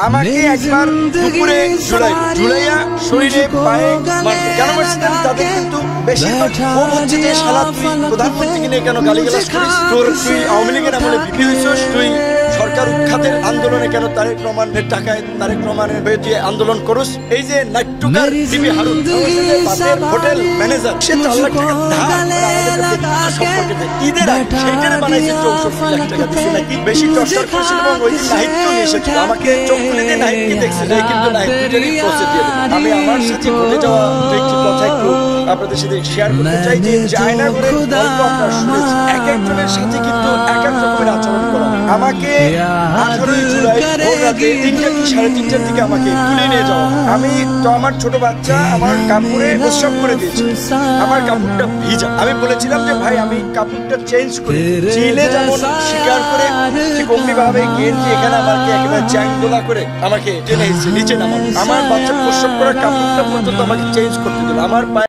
আমাকে একবার দুপুরে ঝুলাইয়া শরীরে পায়ে মারতো। কেন মারছে জানি? তাদের কিন্তু বেশিরভাগ ক্ষোভ হচ্ছে যে শালা তুই প্রধানমন্ত্রীকে নিয়ে কেন গালিগালাজ করিস, তুই আওয়ামী লীগের আমলে বিপি হয়েছিস, তুই সরকার উৎখাতের আন্দোলনে কেন তারেক রহমানের টাকায় তারেক রহমানের হয়ে তুই আন্দোলন করস। এই যে নাট্যকার বিবি হারুন হোটেল ম্যানেজার, সে 4 লাখ টাকা ঈদের সেইটারে বানাইছে 64 লাখ টাকা দিচ্ছে নাকি, বেশি টর্চার করেছিল এবং ওই নাহিদকে নিয়ে এসেছিল। আমাকে চোখ খুলে দিয়ে নাহিদকে দেখছে যে কিন্তু নাহিদ দুইটারই পৌঁছে দিয়ে দেবে। আমি আমার সাথে ঘটে যাওয়া একটি কথা একটু আপনাদের সাথে শেয়ার করতে চাই যে আয়না করে গল্প আপনারা শুনেছি, এক একজনের সাথে কিন্তু এক এক রকমের আচরণ করা। আমাকে 18 জুলাই ভোর রাতে 3টা কি 3:30টার দিকে আমাকে তুলে নিয়ে যাওয়া। আমি তো আমার ছোট বাচ্চা আমার কাপড়ে প্রস্রাব করে দিয়েছে, আমার কাপড়টা ভিজা। আমি বলেছিলাম যে ভাই আমি কাপড়টা চেঞ্জ করে চিলে যেমন শিকার করে ঠিক অমনি ভাবে গেঞ্জি এখানে আমাকে একেবারে চ্যাংদোলা করে আমাকে টেনে নিচে নামানো। আমার বাচ্চা প্রস্রাব করা কাপড়টা পর্যন্ত আমাকে চেঞ্জ করতে দিল। আমার